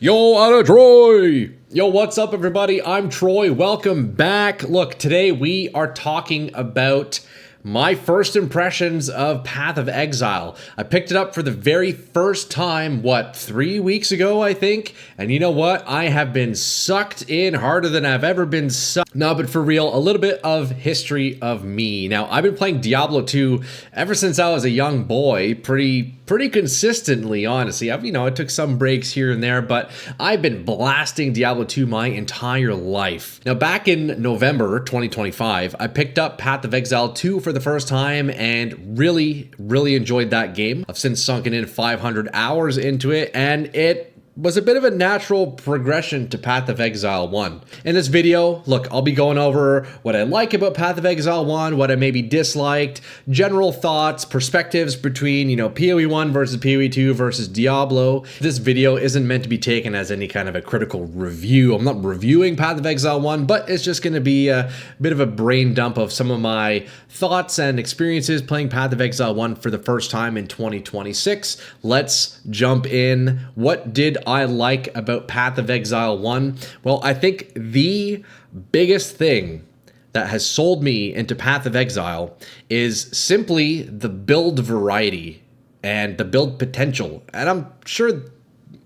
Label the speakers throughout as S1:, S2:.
S1: Yo, out of Troy! Yo, what's up, everybody? I'm Troy. Welcome back. Look, today we are talking about my first impressions of Path of Exile. I picked it up for the very first time, 3 weeks ago, I think? And you know what? I have been sucked in harder than I've ever been sucked. No, but for real, a little bit of history of me. Now, I've been playing Diablo 2 ever since I was a young boy, pretty consistently, honestly. I took some breaks here and there, but I've been blasting Diablo 2 my entire life. Now, back in November 2025, I picked up Path of Exile 2 for the first time and really enjoyed that game. I've since sunken in 500 hours into it, and it was a bit of a natural progression to Path of Exile 1. In this video, look, I'll be going over what I like about Path of Exile 1, what I maybe disliked, general thoughts, perspectives between, PoE 1 versus PoE 2 versus Diablo. This video isn't meant to be taken as any kind of a critical review. I'm not reviewing Path of Exile 1, but it's just going to be a bit of a brain dump of some of my thoughts and experiences playing Path of Exile 1 for the first time in 2026. Let's jump in. What did I like about Path of Exile 1? Well, I think the biggest thing that has sold me into Path of Exile is simply the build variety and the build potential. And I'm sure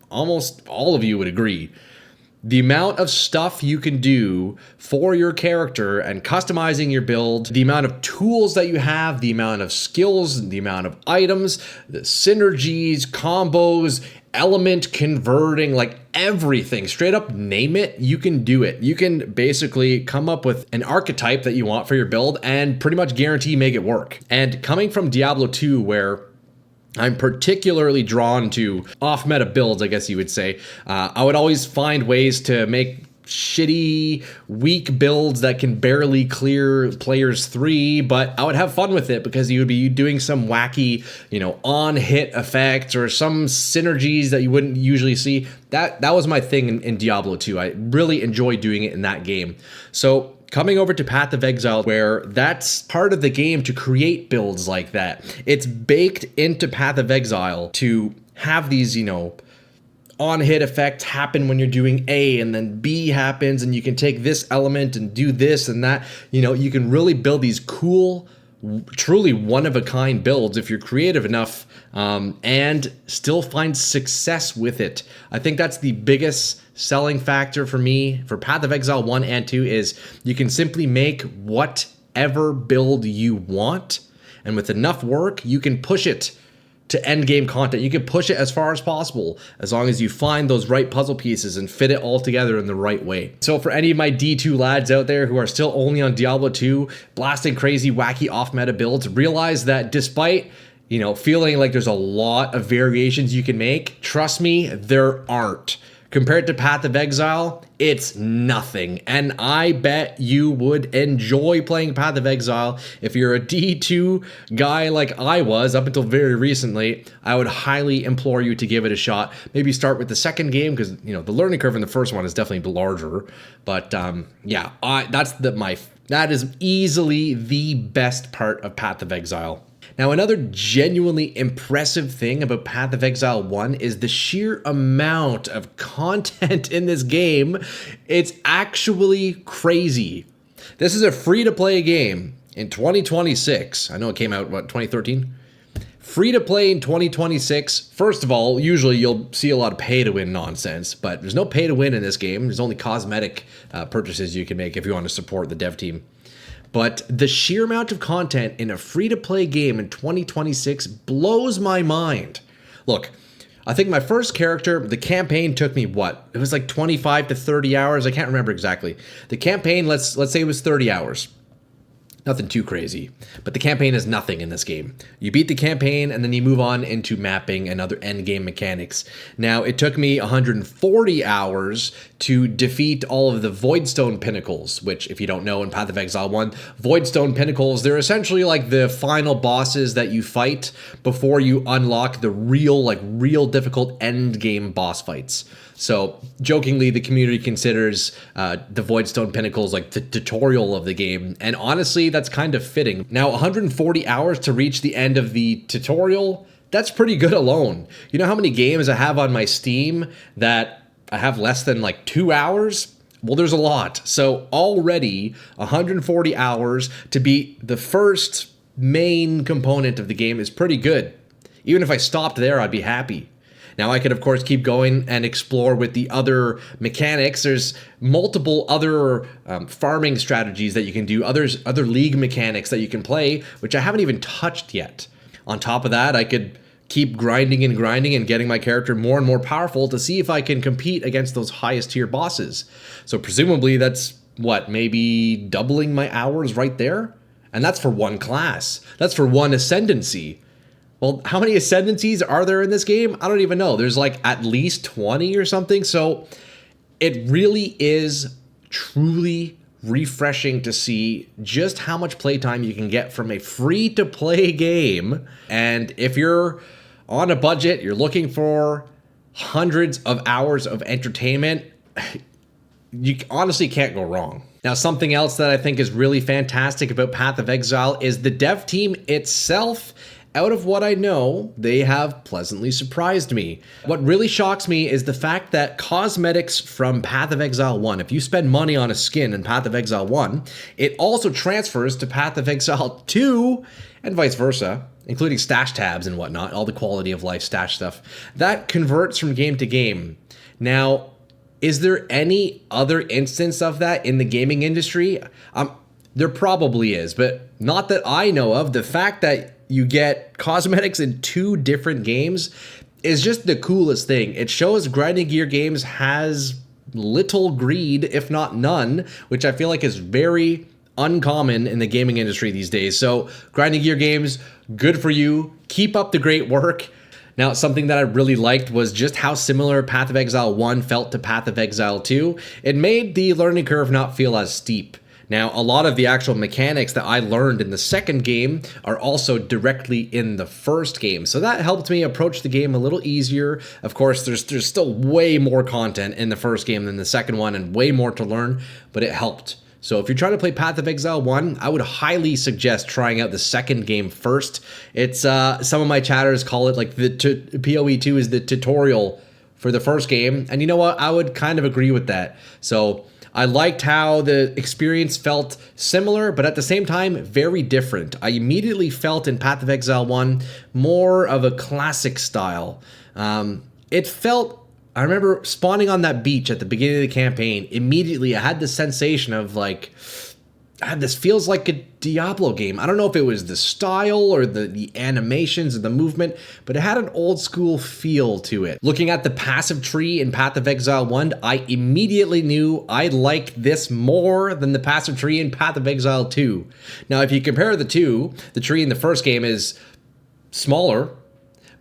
S1: almost all of you would agree. The amount of stuff you can do for your character and customizing your build, the amount of tools that you have, the amount of skills, the amount of items, the synergies, combos, element converting, like everything, straight up name it, you can do it. You can basically come up with an archetype that you want for your build and pretty much guarantee make it work. And coming from Diablo 2, where I'm particularly drawn to off-meta builds, I guess you would say. I would always find ways to make shitty, weak builds that can barely clear players 3, but I would have fun with it because you would be doing some wacky, on-hit effects or some synergies that you wouldn't usually see. That was my thing in Diablo 2. I really enjoyed doing it in that game. So coming over to Path of Exile, where that's part of the game to create builds like that. It's baked into Path of Exile to have these, on-hit effects happen when you're doing A, and then B happens, and you can take this element and do this and that. You can really build these cool, truly one-of-a-kind builds if you're creative enough, and still find success with it. I think that's the biggest selling factor for me for Path of Exile 1 and 2 is you can simply make whatever build you want, and with enough work, you can push it to end game content. You can push it as far as possible as long as you find those right puzzle pieces and fit it all together in the right way. So for any of my D2 lads out there who are still only on Diablo 2, blasting crazy, wacky, off-meta builds, realize that despite feeling like there's a lot of variations you can make, trust me, there aren't. Compared to Path of Exile, it's nothing. And I bet you would enjoy playing Path of Exile. If you're a D2 guy like I was up until very recently, I would highly implore you to give it a shot. Maybe start with the second game because, the learning curve in the first one is definitely larger. But that is easily the best part of Path of Exile. Now, another genuinely impressive thing about Path of Exile 1 is the sheer amount of content in this game. It's actually crazy. This is a free-to-play game in 2026. I know it came out, 2013? Free-to-play in 2026. First of all, usually you'll see a lot of pay-to-win nonsense, but there's no pay-to-win in this game. There's only cosmetic purchases you can make if you want to support the dev team. But the sheer amount of content in a free-to-play game in 2026 blows my mind. Look, I think my first character, the campaign took me It was like 25 to 30 hours. I can't remember exactly. The campaign, let's say it was 30 hours. Nothing too crazy, but the campaign is nothing in this game. You beat the campaign and then you move on into mapping and other end game mechanics. Now, it took me 140 hours to defeat all of the Voidstone Pinnacles, which, if you don't know, in Path of Exile 1, Voidstone Pinnacles, they're essentially like the final bosses that you fight before you unlock the real difficult end game boss fights. So, jokingly, the community considers the Voidstone Pinnacles like the tutorial of the game, and honestly, that's kind of fitting. Now, 140 hours to reach the end of the tutorial, that's pretty good alone. You know how many games I have on my Steam that I have less than like 2 hours. Well, there's a lot. So already 140 hours to be the first main component of the game is pretty good. Even if I stopped there, I'd be happy. Now, I could, of course, keep going and explore with the other mechanics. There's multiple other farming strategies that you can do, other league mechanics that you can play, which I haven't even touched yet. On top of that, I could keep grinding and getting my character more and more powerful to see if I can compete against those highest tier bosses. So presumably that's, what, maybe doubling my hours right there? And that's for one class. That's for one ascendancy. Well, how many ascendancies are there in this game? I don't even know. There's like at least 20 or something. So it really is truly refreshing to see just how much playtime you can get from a free-to-play game. And if you're on a budget, you're looking for hundreds of hours of entertainment, you honestly can't go wrong. Now, something else that I think is really fantastic about Path of Exile is the dev team itself. Out of what I know, they have pleasantly surprised me. What really shocks me is the fact that cosmetics from Path of Exile 1, if you spend money on a skin in Path of Exile 1, it also transfers to Path of Exile 2 and vice versa, including stash tabs and whatnot, all the quality of life stash stuff. That converts from game to game. Now, is there any other instance of that in the gaming industry? There probably is, but not that I know of. The fact that you get cosmetics in 2 different games is just the coolest thing. It shows Grinding Gear Games has little greed, if not none, which I feel like is very uncommon in the gaming industry these days. So Grinding Gear Games, good for you. Keep up the great work. Now, something that I really liked was just how similar Path of Exile 1 felt to Path of Exile 2. It made the learning curve not feel as steep. Now, a lot of the actual mechanics that I learned in the second game are also directly in the first game. So that helped me approach the game a little easier. Of course, there's still way more content in the first game than the second one and way more to learn, but it helped. So if you're trying to play Path of Exile 1, I would highly suggest trying out the second game first. It's some of my chatters call it like the PoE 2 is the tutorial for the first game. And you know what? I would kind of agree with that. So I liked how the experience felt similar, but at the same time, very different. I immediately felt in Path of Exile 1 more of a classic style. It felt, I remember spawning on that beach at the beginning of the campaign, immediately I had this sensation of like, this feels like a Diablo game. I don't know if it was the style or the animations or the movement, but it had an old school feel to it. Looking at the passive tree in Path of Exile 1, I immediately knew I liked this more than the passive tree in Path of Exile 2. Now, if you compare the two, the tree in the first game is smaller,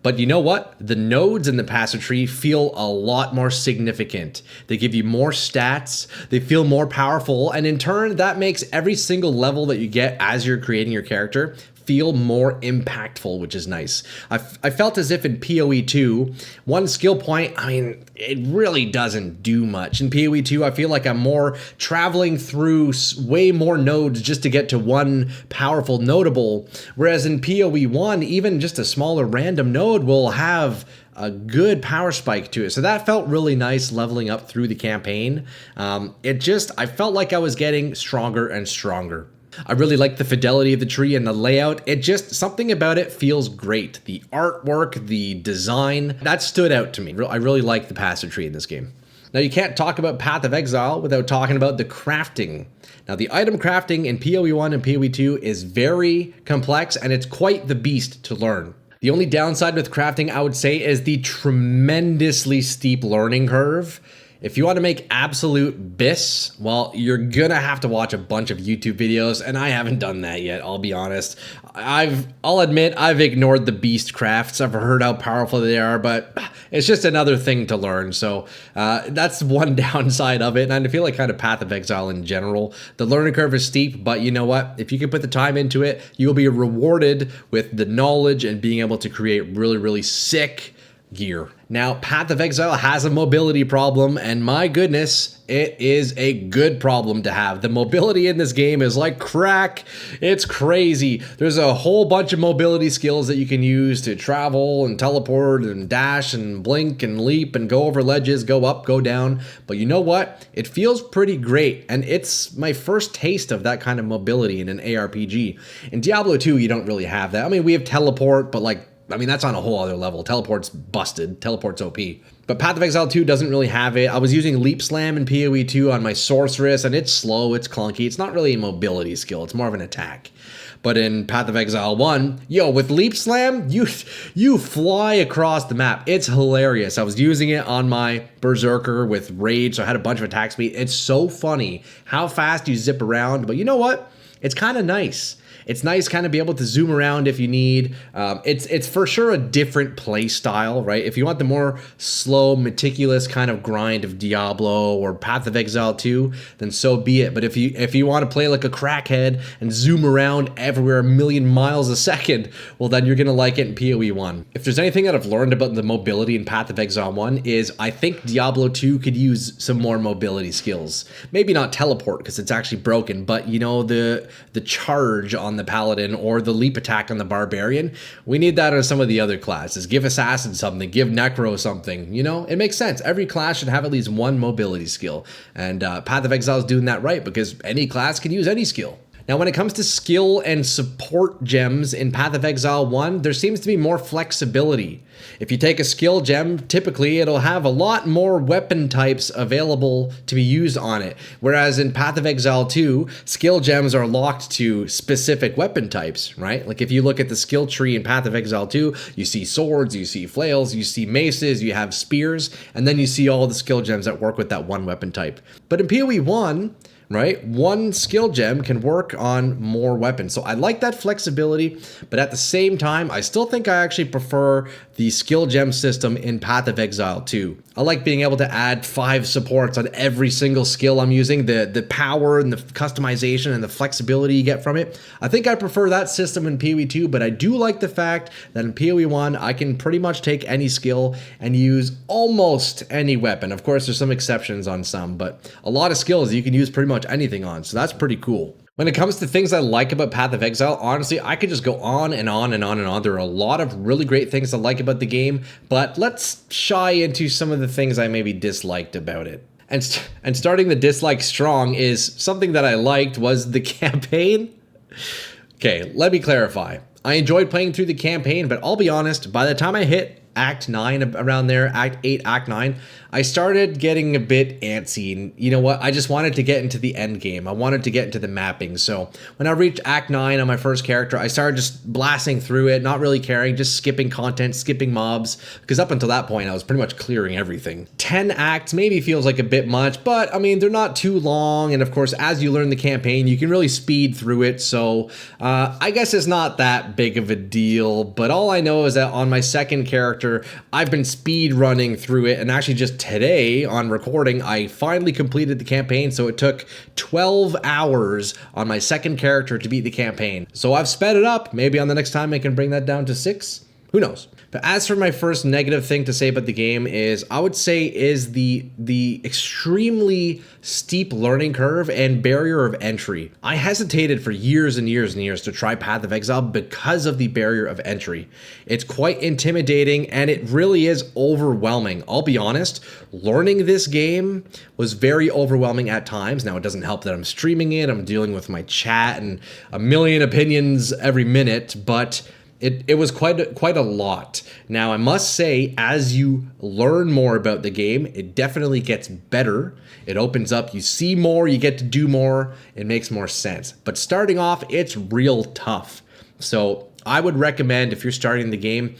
S1: but you know what? The nodes in the passive tree feel a lot more significant. They give you more stats, they feel more powerful, and in turn, that makes every single level that you get as you're creating your character feel more impactful, which is nice. I felt as if in PoE 2, one skill point, I mean, it really doesn't do much. In PoE 2, I feel like I'm more traveling through way more nodes just to get to one powerful notable, whereas in PoE 1, even just a smaller random node will have a good power spike to it. So that felt really nice leveling up through the campaign. I felt like I was getting stronger and stronger. I really like the fidelity of the tree and the layout. Something about it feels great. The artwork, the design, that stood out to me. I really like the passive tree in this game. Now, you can't talk about Path of Exile without talking about the crafting. Now, the item crafting in PoE 1 and PoE 2 is very complex, and it's quite the beast to learn. The only downside with crafting, I would say, is the tremendously steep learning curve. If you want to make absolute bis, well, you're gonna have to watch a bunch of YouTube videos, and I haven't done that yet, I'll be honest. I'll admit, I've ignored the beast crafts. I've heard how powerful they are, but it's just another thing to learn. So that's one downside of it, and I feel like kind of Path of Exile in general. The learning curve is steep, but you know what? If you can put the time into it, you'll be rewarded with the knowledge and being able to create really, really sick gear. Now, Path of Exile has a mobility problem, and my goodness, it is a good problem to have. The mobility in this game is like crack. It's crazy. There's a whole bunch of mobility skills that you can use to travel and teleport and dash and blink and leap and go over ledges, go up, go down. But you know what? It feels pretty great, and it's my first taste of that kind of mobility in an ARPG. In Diablo 2, you don't really have that. I mean, we have teleport, but that's on a whole other level. Teleport's busted. Teleport's OP. But Path of Exile 2 doesn't really have it. I was using Leap Slam in PoE 2 on my Sorceress, and it's slow, it's clunky. It's not really a mobility skill. It's more of an attack. But in Path of Exile 1, with Leap Slam, you fly across the map. It's hilarious. I was using it on my Berserker with Rage, so I had a bunch of attack speed. It's so funny how fast you zip around. But you know what? It's kind of nice. It's nice kind of be able to zoom around if you need. It's for sure a different play style, right? If you want the more slow, meticulous kind of grind of Diablo or Path of Exile 2, then so be it. But if you want to play like a crackhead and zoom around everywhere a million miles a second, well, then you're going to like it in PoE 1. If there's anything that I've learned about the mobility in Path of Exile 1 is I think Diablo 2 could use some more mobility skills. Maybe not teleport because it's actually broken, but the charge on the Paladin or the leap attack on the Barbarian, we need that on some of the other classes. Give Assassin something, give Necro something, it makes sense. Every class should have at least one mobility skill, and Path of Exile is doing that right because any class can use any skill. Now, when it comes to skill and support gems in Path of Exile 1, there seems to be more flexibility. If you take a skill gem, typically it'll have a lot more weapon types available to be used on it. Whereas in Path of Exile 2, skill gems are locked to specific weapon types, right? Like if you look at the skill tree in Path of Exile 2, you see swords, you see flails, you see maces, you have spears, and then you see all the skill gems that work with that one weapon type. But in PoE 1, right, one skill gem can work on more weapons. So I like that flexibility, but at the same time, I still think I actually prefer the skill gem system in Path of Exile 2. I like being able to add 5 supports on every single skill I'm using, the power and the customization and the flexibility you get from it. I think I prefer that system in PoE 2, but I do like the fact that in PoE 1, I can pretty much take any skill and use almost any weapon. Of course, there's some exceptions on some, but a lot of skills you can use pretty much anything on, so that's pretty cool. When it comes to things I like about Path of Exile, honestly, I could just go on and on and on and on. There are a lot of really great things I like about the game, but let's shy into some of the things I maybe disliked about it. And starting the dislike strong is something that I liked was the campaign. Okay, let me clarify. I enjoyed playing through the campaign, but I'll be honest, by the time I hit Act 9, around there, Act 8, Act 9, I started getting a bit antsy, and you know what? I just wanted to get into the end game. I wanted to get into the mapping. So when I reached Act 9 on my first character, I started just blasting through it, not really caring, just skipping content, skipping mobs, because up until that point, I was pretty much clearing everything. 10 acts maybe feels like a bit much, but I mean, they're not too long, and of course, as you learn the campaign, you can really speed through it, so I guess it's not that big of a deal, but all I know is that on my second character, I've been speed running through it, and actually just today on recording, I finally completed the campaign, so it took 12 hours on my second character to beat the campaign. So I've sped it up. Maybe on the next time I can bring that down to 6. Who knows? But as for my first negative thing to say about the game is, I would say is the extremely steep learning curve and barrier of entry. I hesitated for years and years and years to try Path of Exile because of the barrier of entry. It's quite intimidating and it really is overwhelming. I'll be honest, learning this game was very overwhelming at times. Now it doesn't help that I'm streaming it, I'm dealing with my chat and a million opinions every minute, but it was quite a lot. Now, I must say, as you learn more about the game, it definitely gets better. It opens up, you see more, you get to do more, it makes more sense. But starting off, it's real tough. So I would recommend, if you're starting the game,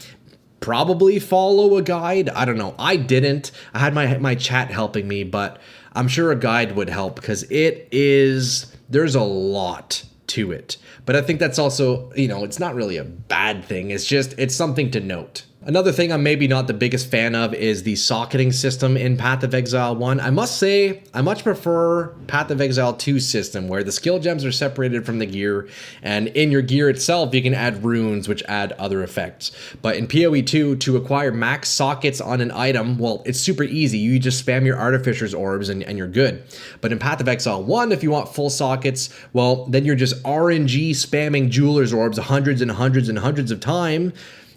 S1: probably follow a guide. I don't know. I didn't. I had my chat helping me, but I'm sure a guide would help because there's a lot to it. But I think that's also, it's not really a bad thing. It's something to note. Another thing I'm maybe not the biggest fan of is the socketing system in Path of Exile 1. I must say, I much prefer Path of Exile 2's system, where the skill gems are separated from the gear, and in your gear itself, you can add runes, which add other effects. But in PoE 2, to acquire max sockets on an item, well, it's super easy. You just spam your Artificer's Orbs and you're good. But in Path of Exile 1, if you want full sockets, well, then you're just RNG spamming Jeweler's Orbs hundreds and hundreds and hundreds of times.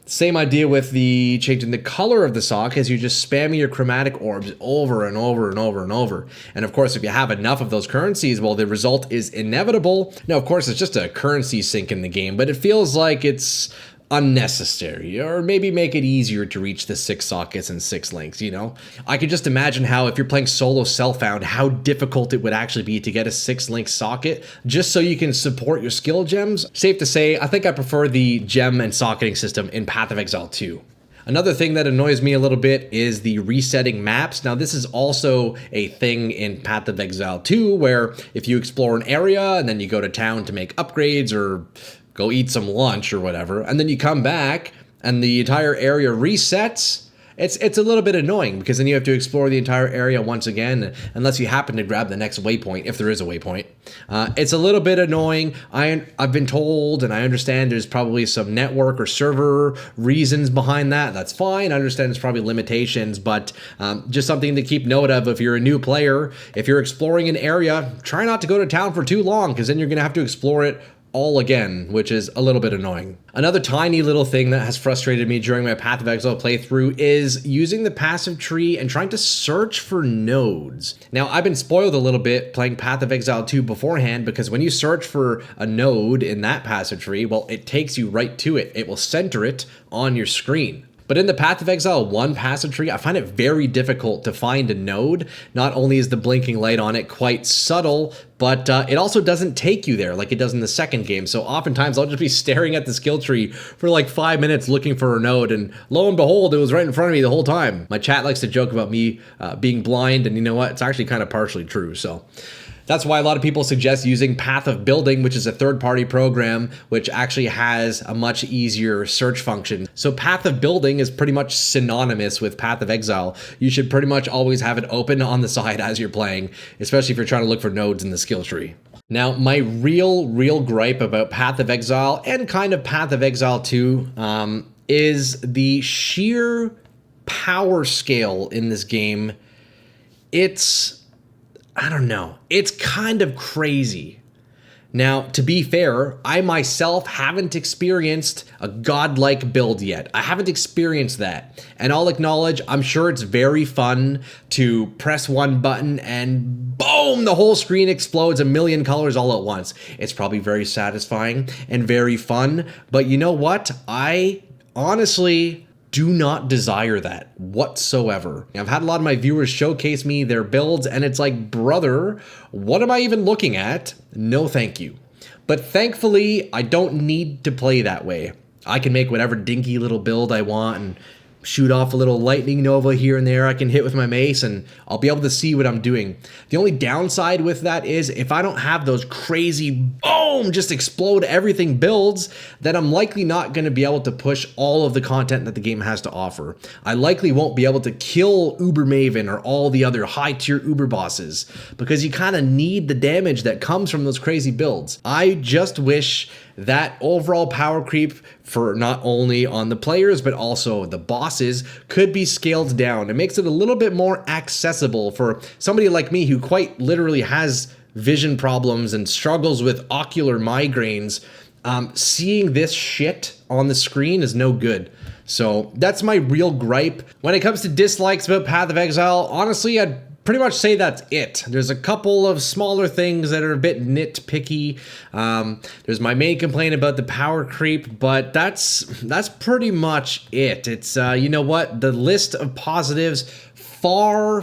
S1: Same idea with the changing the color of the sock, as you're just spamming your chromatic orbs over and over and over and over. And of course, if you have enough of those currencies, well, the result is inevitable. Now, of course, it's just a currency sink in the game, but it feels like it's unnecessary, or maybe make it easier to reach the 6 sockets and 6 links, you know? I could just imagine how, if you're playing solo self-found, how difficult it would actually be to get a 6-link socket just so you can support your skill gems. Safe to say, I think I prefer the gem and socketing system in Path of Exile 2. Another thing that annoys me a little bit is the resetting maps. Now, this is also a thing in Path of Exile 2, where if you explore an area and then you go to town to make upgrades or go eat some lunch or whatever, and then you come back and the entire area resets, it's a little bit annoying, because then you have to explore the entire area once again, unless you happen to grab the next waypoint, if there is a waypoint. It's a little bit annoying. I've been told, and I understand there's probably some network or server reasons behind that. That's fine. I understand there's probably limitations, but just something to keep note of if you're a new player. If you're exploring an area, try not to go to town for too long, because then you're going to have to explore it all again, which is a little bit annoying. Another tiny little thing that has frustrated me during my Path of Exile playthrough is using the passive tree and trying to search for nodes. Now, I've been spoiled a little bit playing Path of Exile 2 beforehand, because when you search for a node in that passive tree, well, it takes you right to it. It will center it on your screen. But in the Path of Exile 1 passive tree, I find it very difficult to find a node. Not only is the blinking light on it quite subtle, but it also doesn't take you there like it does in the second game. So oftentimes I'll just be staring at the skill tree for like 5 minutes looking for a node, and lo and behold, it was right in front of me the whole time. My chat likes to joke about me being blind, and you know what? It's actually kind of partially true, so. That's why a lot of people suggest using Path of Building, which is a third-party program, which actually has a much easier search function. So Path of Building is pretty much synonymous with Path of Exile. You should pretty much always have it open on the side as you're playing, especially if you're trying to look for nodes in the skill tree. Now, my real gripe about Path of Exile and kind of Path of Exile 2 is the sheer power scale in this game. I don't know. It's kind of crazy. Now, to be fair, I myself haven't experienced a godlike build yet. I haven't experienced that. And I'll acknowledge, I'm sure it's very fun to press one button and boom, the whole screen explodes a million colors all at once. It's probably very satisfying and very fun. But you know what? I honestly do not desire that whatsoever. I've had a lot of my viewers showcase me their builds, and it's like, brother, what am I even looking at? No, thank you. But thankfully, I don't need to play that way. I can make whatever dinky little build I want and shoot off a little lightning nova here and there I can hit with my mace, and I'll be able to see what I'm doing. The only downside with that is if I don't have those crazy boom, just explode everything builds, then I'm likely not going to be able to push all of the content that the game has to offer. I likely won't be able to kill Uber Maven or all the other high tier Uber bosses, because you kind of need the damage that comes from those crazy builds. I just wish that overall power creep for not only on the players but also the bosses could be scaled down. It makes it a little bit more accessible for somebody like me who quite literally has vision problems and struggles with ocular migraines. Seeing this shit on the screen is no good. So that's my real gripe. When it comes to dislikes about Path of Exile, honestly, I'd pretty much say that's it. There's a couple of smaller things that are a bit nitpicky. There's my main complaint about the power creep, but that's pretty much it. It's, you know what? The list of positives far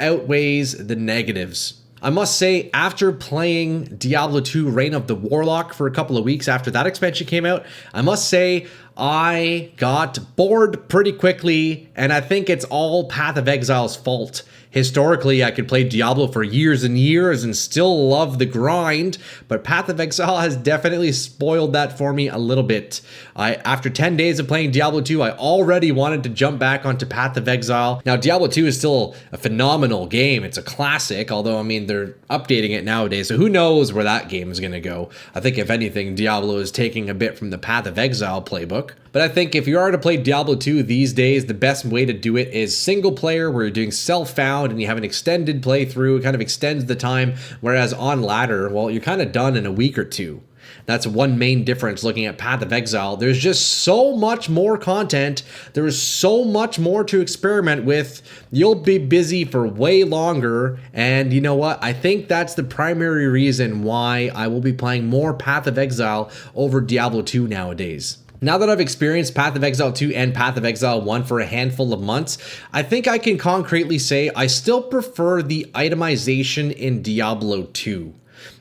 S1: outweighs the negatives. I must say, after playing Diablo 2 Reign of the Warlock for a couple of weeks after that expansion came out, I must say I got bored pretty quickly, and I think it's all Path of Exile's fault. Historically, I could play Diablo for years and years and still love the grind, but Path of Exile has definitely spoiled that for me a little bit. After 10 days of playing Diablo 2, I already wanted to jump back onto Path of Exile. Now, Diablo 2 is still a phenomenal game. It's a classic, although, I mean, they're updating it nowadays, so who knows where that game is going to go. I think, if anything, Diablo is taking a bit from the Path of Exile playbook. But I think if you are to play Diablo 2 these days, the best way to do it is single player, where you're doing self-found and you have an extended playthrough. It kind of extends the time, whereas on ladder, well, you're kind of done in a week or two. That's one main difference looking at Path of Exile. There's just so much more content. There is so much more to experiment with. You'll be busy for way longer. And you know what? I think that's the primary reason why I will be playing more Path of Exile over Diablo 2 nowadays. Now that I've experienced Path of Exile 2 and Path of Exile 1 for a handful of months, I think I can concretely say I still prefer the itemization in Diablo 2.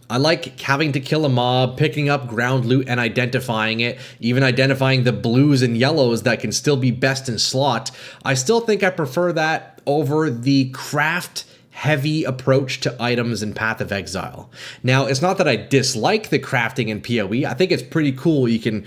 S1: I like having to kill a mob, picking up ground loot and identifying it, even identifying the blues and yellows that can still be best in slot. I still think I prefer that over the craft heavy approach to items in Path of Exile. Now, it's not that I dislike the crafting in PoE. I think it's pretty cool. You can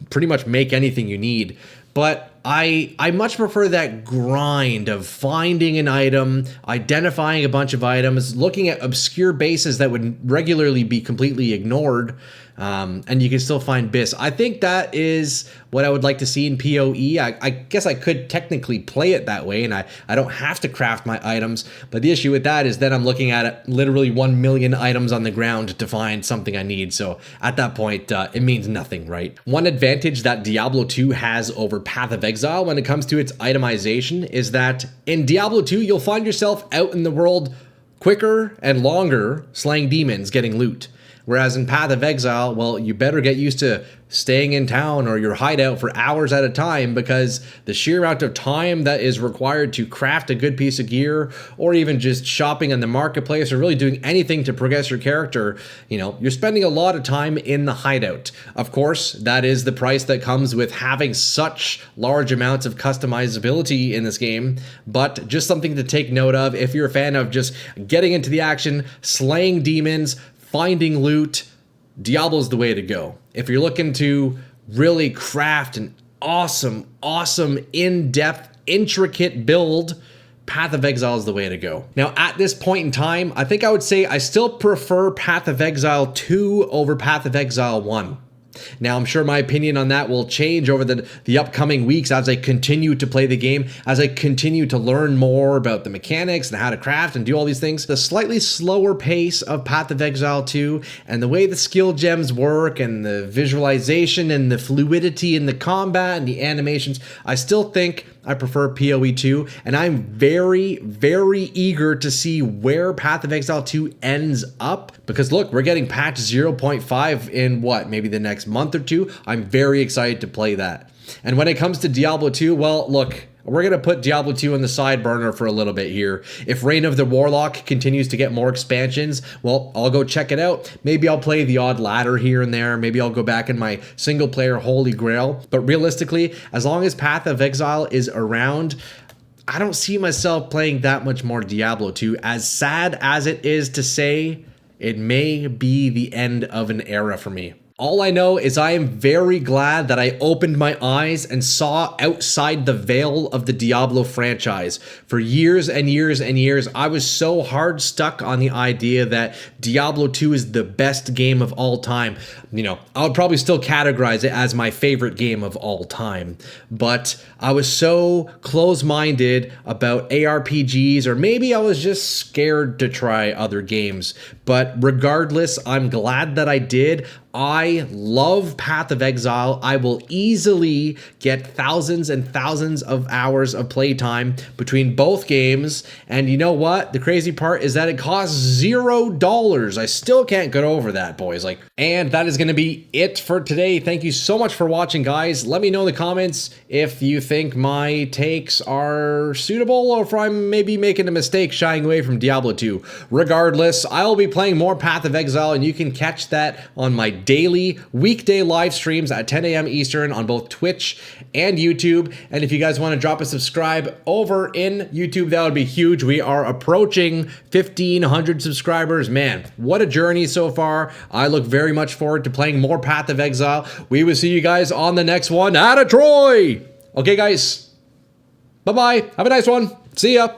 S1: pretty much make anything you need, but I much prefer that grind of finding an item, identifying a bunch of items, looking at obscure bases that would regularly be completely ignored, and you can still find bis. I think that is what I would like to see in PoE. I guess I could technically play it that way, and I don't have to craft my items, but the issue with that is then I'm looking at literally 1 million items on the ground to find something I need, so at that point, it means nothing, right? One advantage that Diablo 2 has over Path of Exile when it comes to its itemization is that in Diablo 2, you'll find yourself out in the world quicker and longer slaying demons, getting loot. Whereas in Path of Exile, well, you better get used to staying in town or your hideout for hours at a time, because the sheer amount of time that is required to craft a good piece of gear, or even just shopping in the marketplace, or really doing anything to progress your character, you know, you're spending a lot of time in the hideout. Of course, that is the price that comes with having such large amounts of customizability in this game, but just something to take note of if you're a fan of just getting into the action, slaying demons, finding loot. Diablo's the way to go. If you're looking to really craft an awesome, in-depth, intricate build, Path of Exile is the way to go. Now, at this point in time, I think I would say I still prefer Path of Exile 2 over Path of Exile 1. Now, I'm sure my opinion on that will change over the upcoming weeks as I continue to play the game, as I continue to learn more about the mechanics and how to craft and do all these things. The slightly slower pace of Path of Exile 2 and the way the skill gems work and the visualization and the fluidity in the combat and the animations, I still think I prefer PoE 2, and I'm very, very eager to see where Path of Exile 2 ends up, because look, we're getting patch 0.5 in what, maybe the next month or two. I'm very excited to play that. And when it comes to Diablo 2, well, look, we're going to put Diablo 2 on the side burner for a little bit here. If Reign of the Warlock continues to get more expansions, well, I'll go check it out. Maybe I'll play the odd ladder here and there. Maybe I'll go back in my single player Holy Grail. But realistically, as long as Path of Exile is around, I don't see myself playing that much more Diablo 2. As sad as it is to say, it may be the end of an era for me. All I know is I am very glad that I opened my eyes and saw outside the veil of the Diablo franchise. For years and years and years, I was so hard stuck on the idea that Diablo 2 is the best game of all time. You know, I would probably still categorize it as my favorite game of all time. But I was so close-minded about ARPGs, or maybe I was just scared to try other games. But regardless, I'm glad that I did. I love Path of Exile. I will easily get thousands and thousands of hours of playtime between both games. And you know what? The crazy part is that it costs $0. I still can't get over that, boys. And that is going to be it for today. Thank you so much for watching, guys. Let me know in the comments if you think my takes are suitable, or if I'm maybe making a mistake shying away from Diablo 2. Regardless, I'll be playing more Path of Exile, and you can catch that on my daily weekday live streams at 10 a.m. Eastern on both Twitch and YouTube. And if you guys want to drop a subscribe over in YouTube, that would be huge. We are approaching 1,500 subscribers. Man, what a journey so far. I look very much forward to playing more Path of Exile. We will see you guys on the next one. Atta Troy! Okay, guys. Bye-bye. Have a nice one. See ya.